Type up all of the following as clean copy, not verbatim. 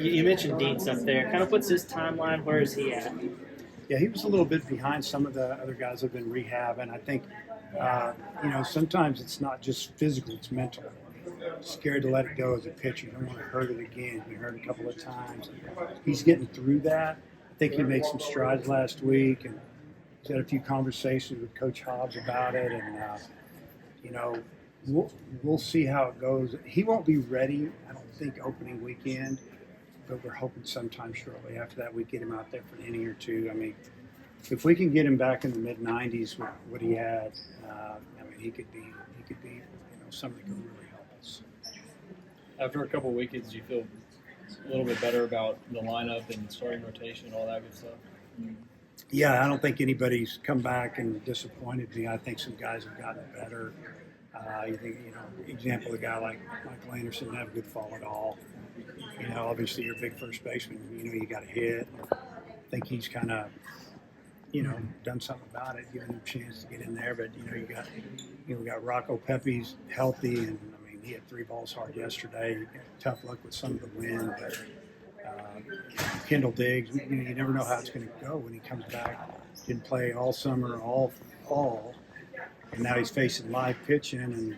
You mentioned Dean's up there. Kind of what's his timeline? Where is he at? Yeah, he was a little bit behind some of the other guys who've been rehabbing. I think, sometimes it's not just physical, it's mental. Scared to let it go as a pitcher. You don't want to hurt it again. He's been hurt a couple of times. He's getting through that. I think he made some strides last week, and he's had a few conversations with Coach Hogs about it. And, we'll see how it goes. He won't be ready, I don't think, opening weekend, but we're hoping sometime shortly after that we get him out there for an inning or two. I mean, if we can get him back in the mid-90s with what he had, he could be somebody who could really help us. After a couple of weekends, do you feel a little bit better about the lineup and starting rotation and all that good stuff? Yeah, I don't think anybody's come back and disappointed me. I think some guys have gotten better. You think, example, a guy like Michael Anderson didn't have a good fall at all. Obviously you're a big first baseman. You got to hit. I think he's kind of, done something about it, given him a chance to get in there. But we got Rocco Pepe's healthy, and he had 3 balls hard yesterday. He got tough luck with some of the wind, but Kendall Diggs, you never know how it's going to go when he comes back. Didn't play all summer, all fall, and now he's facing live pitching, and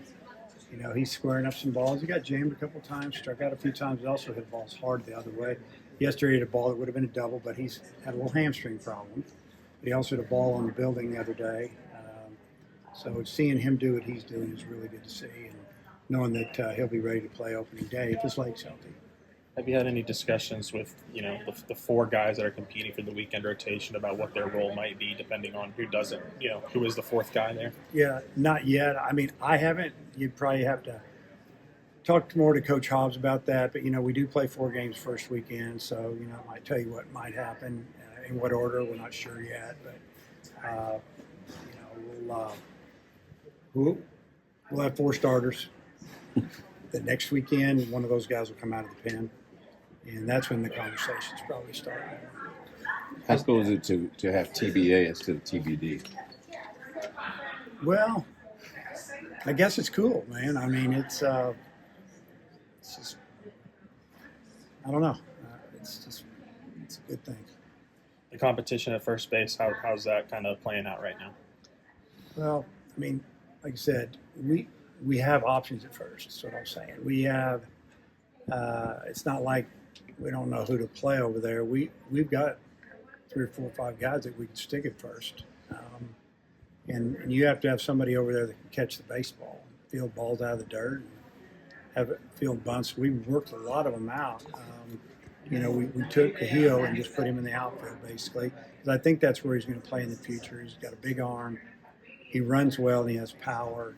he's squaring up some balls. He got jammed a couple times, struck out a few times, but also hit balls hard the other way. Yesterday he had a ball that would have been a double, but he's had a little hamstring problem. But he also had a ball on the building the other day. So seeing him do what he's doing is really good to see, and knowing that he'll be ready to play opening day if his leg's healthy. Have you had any discussions with, the 4 guys that are competing for the weekend rotation about what their role might be depending on who doesn't, who is the 4th guy there? Yeah, not yet. I haven't. You'd probably have to talk more to Coach Hobbs about that. But, we do play 4 games first weekend. So, I might tell you what might happen, in what order. We're not sure yet. But, we'll have 4 starters. The next weekend, one of those guys will come out of the pen. And that's when the conversations probably start. How cool is it to have TBA instead of TBD? Well, I guess it's cool, man. It's just, I don't know. It's a good thing. The competition at first base, how's that kind of playing out right now? Well, like I said, we have options at first. That's what I'm saying. We have. It's not like we don't know who to play over there. We've got 3 or 4 or 5 guys that we can stick at first, and you have to have somebody over there that can catch the baseball, field balls out of the dirt, and have it field bunts. We worked a lot of them out. We took Cahillo and just put him in the outfield basically, because I think that's where he's going to play in the future. He's got a big arm. He runs well and he has power.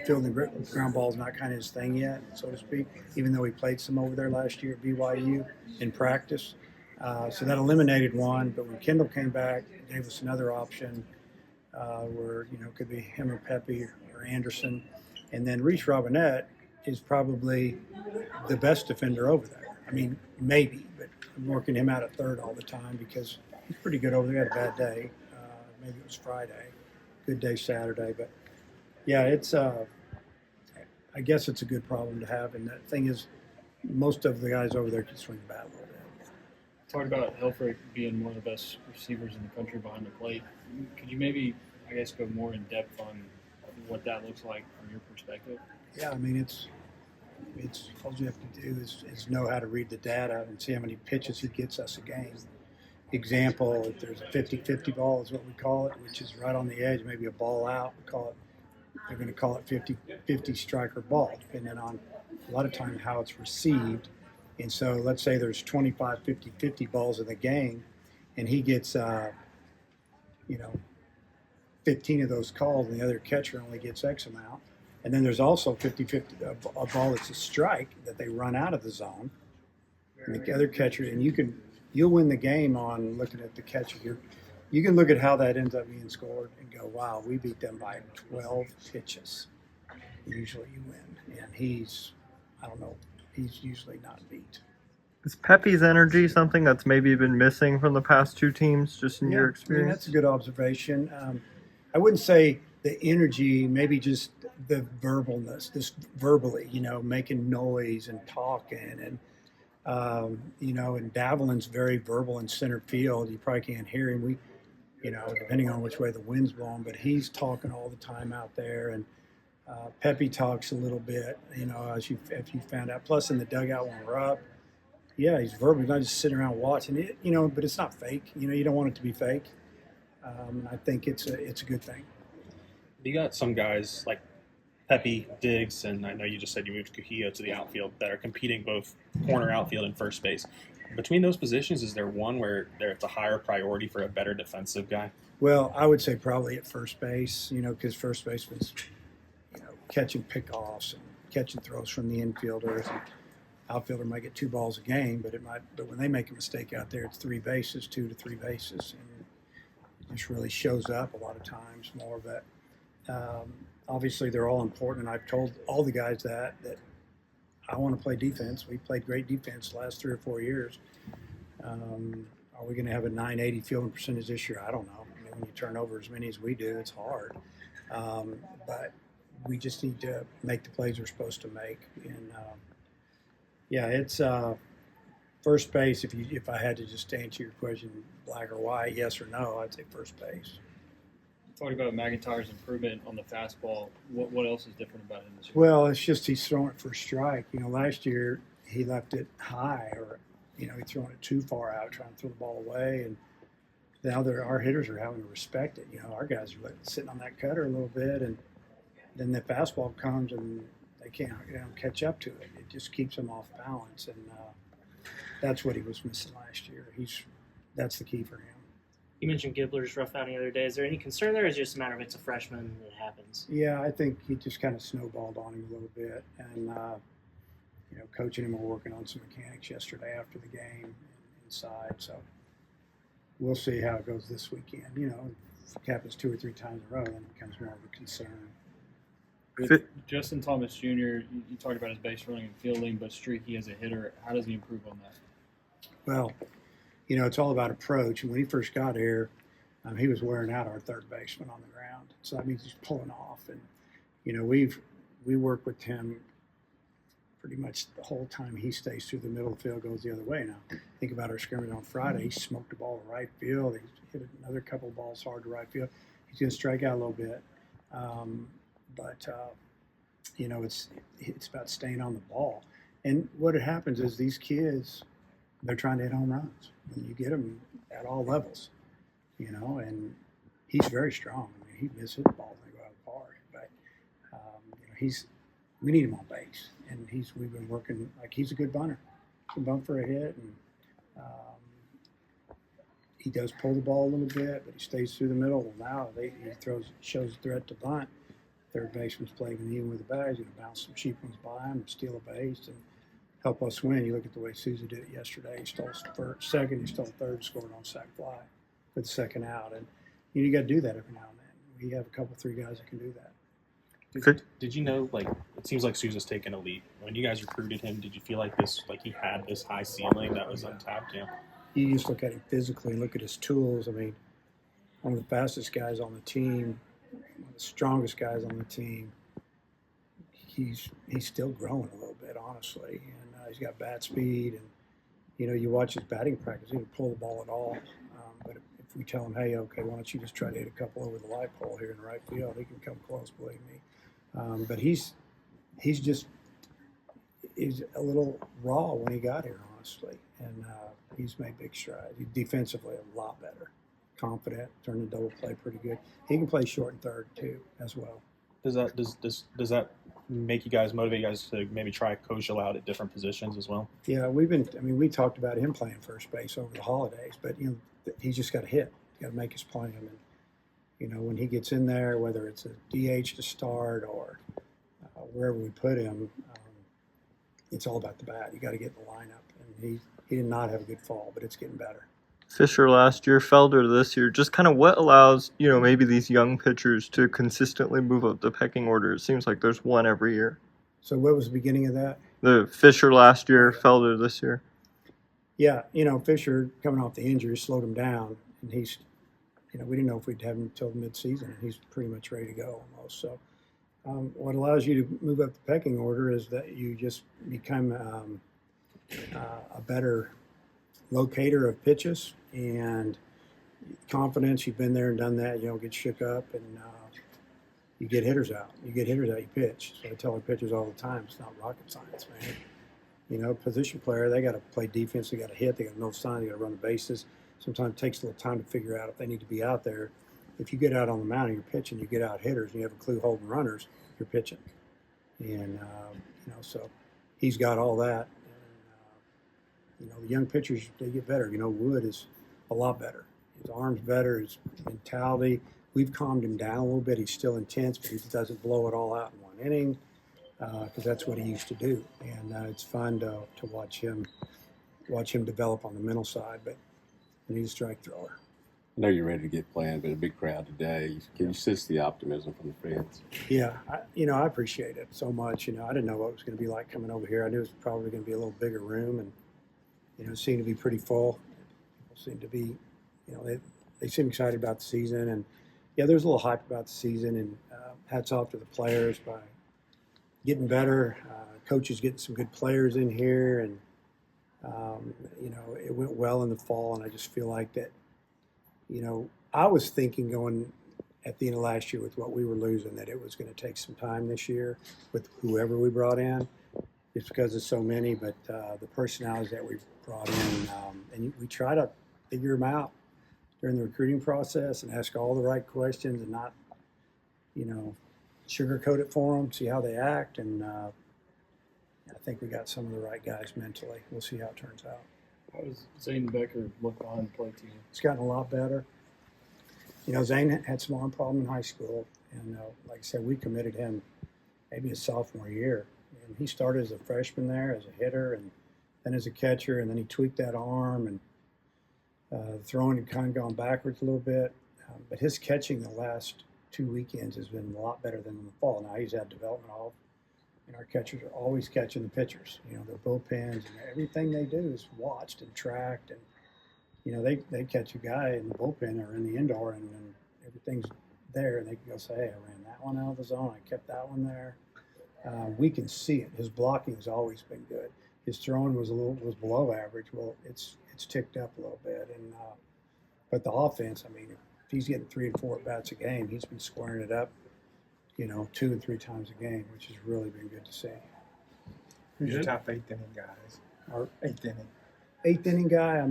Fielding ground ball is not kind of his thing yet, so to speak, even though he played some over there last year at BYU in practice. So that eliminated one, but when Kendall came back, it gave us another option where, it could be him or Pepe or Anderson. And then Reese Robinette is probably the best defender over there. Maybe, but I'm working him out at third all the time because he's pretty good over there. He had a bad day. Maybe it was Friday. Good day Saturday, but yeah, it's. I guess it's a good problem to have, and the thing is, most of the guys over there can swing the bat a little bit. Talk about Helfrich being one of the best receivers in the country behind the plate. Could you maybe, go more in depth on what that looks like from your perspective? Yeah, it's all you have to do is know how to read the data and see how many pitches he gets us a game. Example, if there's a 50-50 ball is what we call it, which is right on the edge, maybe a ball out, they're going to call it 50-50 striker ball, depending on a lot of times how it's received. And so let's say there's 25 50-50 balls in the game, and he gets 15 of those calls, and the other catcher only gets X amount. And then there's also 50-50, a ball that's a strike that they run out of the zone, and the other catcher, and you'll win the game on looking at the catcher. You can look at how that ends up being scored and go, wow, we beat them by 12 pitches. Usually you win. And he's usually not beat. Is Pepe's energy something that's maybe been missing from the past 2 teams, just in your experience? That's a good observation. I wouldn't say the energy, maybe just the verbalness, this verbally, making noise and talking. And And Davelin's very verbal in center field. You probably can't hear him. Depending on which way the wind's blowing, but he's talking all the time out there. And Pepe talks a little bit, if you found out. Plus in the dugout when we're up, yeah, he's verbal. He's not just sitting around watching it, but it's not fake. You don't want it to be fake. I think it's a good thing. You got some guys like Pepe, Diggs, and I know you just said you moved Cujillo to the outfield that are competing both corner outfield and first base. Between those positions, is there one where it's a higher priority for a better defensive guy? Well, I would say probably at first base, because first baseman's, catching pickoffs and catching throws from the infielders. And outfielder might get 2 balls a game, but when they make a mistake out there, it's 3 bases, 2 to 3 bases, and it just really shows up a lot of times more. But obviously, they're all important, and I've told all the guys that I want to play defense. We played great defense the last 3 or 4 years. Are we going to have a 980 fielding percentage this year? I don't know. When you turn over as many as we do, it's hard. But we just need to make the plays we're supposed to make. And it's first base. If I had to just answer your question, black or white, yes or no, I'd say first base. Talking about McIntyre's improvement on the fastball, what else is different about him this year? Well, it's just he's throwing it for a strike. Last year he left it high, or he's throwing it too far out, trying to throw the ball away. And now our hitters are having to respect it. Our guys are sitting on that cutter a little bit, and then the fastball comes and they can't catch up to it. It just keeps them off balance, and that's what he was missing last year. That's the key for him. You mentioned Gibbler's rough outing the other day. Is there any concern there, or is it just a matter of it's a freshman and it happens? Yeah, I think he just kind of snowballed on him a little bit. And, coaching him, we're working on some mechanics yesterday after the game inside. So we'll see how it goes this weekend. If it happens 2 or 3 times in a row, then it becomes more of a concern. With Justin Thomas Jr., you talked about his base running and fielding, but streaky as a hitter. How does he improve on that? Well, it's all about approach. And when he first got here, he was wearing out our third baseman on the ground. So that means he's pulling off. And, we work with him pretty much the whole time he stays through the middle of the field, goes the other way. Now, think about our scrimmage on Friday. He smoked the ball to right field. He hit another couple of balls hard to right field. He's going to strike out a little bit. It's about staying on the ball. And what happens is these kids, they're trying to hit home runs. And you get them at all levels, and he's very strong. He misses the ball when they go out of the park. But, we need him on base. And we've been working, he's a good bunter. He can bunt for a hit. And he does pull the ball a little bit, but he stays through the middle. Now he shows a threat to bunt. Third baseman's playing even with the bags. He's going to bounce some cheap ones by him, steal a base, and help us win. You look at the way Souza did it yesterday. He stole second, he stole third, scored on sac fly for the second out. And you got to do that every now and then. We have a couple, 3 guys that can do that. Did you know, it seems like Souza's taken a leap. When you guys recruited him, did you feel like he had this high ceiling that was untapped? Yeah. You just look at him physically and look at his tools. One of the fastest guys on the team, one of the strongest guys on the team. He's still growing a little bit, honestly. And he's got bat speed. And, you watch his batting practice, he doesn't pull the ball at all. But if we tell him, hey, okay, why don't you just try to hit a couple over the light pole here in the right field, he can come close, believe me. But he's a little raw when he got here, honestly. And he's made big strides. He's defensively a lot better. Confident, turned the double play pretty good. He can play short and third, too, as well. Does that make you guys, motivate you guys to maybe try Kojal out at different positions as well? Yeah, we talked about him playing first base over the holidays, but he's just got to hit. He's got to make his play. When he gets in there, whether it's a DH to start or wherever we put him, it's all about the bat. You got to get in the lineup, and he did not have a good fall, but it's getting better. Fisher last year, Felder this year. Just kind of what allows, maybe these young pitchers to consistently move up the pecking order? It seems like there's one every year. So what was the beginning of that? The Fisher last year, Felder this year. Yeah, Fisher coming off the injury slowed him down, and he's, we didn't know if we'd have him until mid-season, and he's pretty much ready to go almost. So what allows you to move up the pecking order is that you just become a better locator of pitches and confidence. You've been there and done that. You don't get shook up, and you get hitters out. You pitch. So I tell our pitchers all the time, it's not rocket science, man. You know, position player, they got to play defense. They got to hit. They got to know sign. They got to run the bases. Sometimes it takes a little time to figure out if they need to be out there. If you get out on the mound and you're pitching, you get out hitters, and you have a clue holding runners, you're pitching. And, so he's got all that. And, the young pitchers, they get better. Wood is a lot better. His arm's better, his mentality. We've calmed him down a little bit. He's still intense, but he doesn't blow it all out in one inning because that's what he used to do. And it's fun to watch him develop on the mental side, but he's a strike thrower. I know you're ready to get playing, but a big crowd today. Can you sense the optimism from the fans? Yeah, I appreciate it so much. I didn't know what it was going to be like coming over here. I knew it was probably going to be a little bigger room, and it seemed to be pretty full. People seemed to be, they seem excited about the season, and yeah, there's a little hype about the season. And hats off to the players by getting better. Coaches getting some good players in here, and it went well in the fall, and I just feel like that. I was thinking going at the end of last year with what we were losing that it was going to take some time this year with whoever we brought in. It's because of so many, but the personalities that we brought in, and we try to figure them out during the recruiting process and ask all the right questions and not, sugarcoat it for them, see how they act. And I think we got some of the right guys mentally. We'll see how it turns out. How does Zane Becker look behind the plate to you? It's gotten a lot better. Zane had some arm problem in high school, and like I said, we committed him maybe his sophomore year. And he started as a freshman there as a hitter, and then as a catcher, and then he tweaked that arm, and throwing had kind of gone backwards a little bit. But his catching the last 2 weekends has been a lot better than in the fall. Now he's had development off. And our catchers are always catching the pitchers. Their bullpens and everything they do is watched and tracked. And, they catch a guy in the bullpen or in the indoor and everything's there. And they can go say, hey, I ran that one out of the zone. I kept that one there. We can see it. His blocking has always been good. His throwing was below average. Well, it's ticked up a little bit. And but the offense, if he's getting 3 and 4 at-bats a game, he's been squaring it up. 2 and 3 times a game, which has really been good to see. Who's your top 8th inning guys? Or 8th inning? 8th inning guy,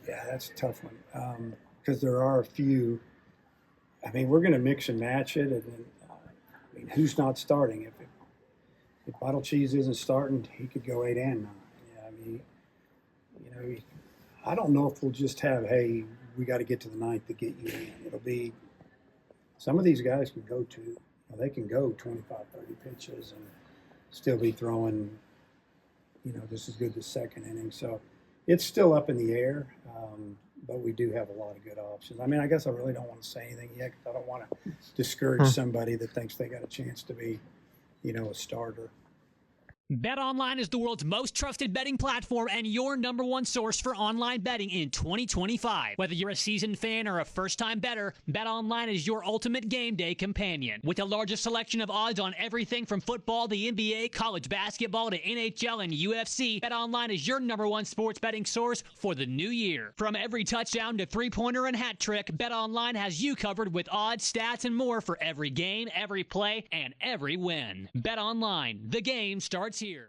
yeah, that's a tough one. Because there are a few. We're going to mix and match it. And then, who's not starting? If Bottle Cheese isn't starting, he could go 8 and 9. Yeah, I don't know if we'll just have, hey, we got to get to the 9th to get you in. It'll be. Some of these guys can go they can go 25, 30 pitches and still be throwing, just as good as second inning. So it's still up in the air, but we do have a lot of good options. I guess I really don't want to say anything yet because I don't want to discourage somebody that thinks they got a chance to be, a starter. BetOnline is the world's most trusted betting platform and your number one source for online betting in 2025. Whether you're a seasoned fan or a first-time bettor, BetOnline is your ultimate game day companion. With the largest selection of odds on everything from football to NBA, college basketball to NHL and UFC, BetOnline is your number one sports betting source for the new year. From every touchdown to three-pointer and hat trick, BetOnline has you covered with odds, stats, and more for every game, every play, and every win. BetOnline, the game starts here.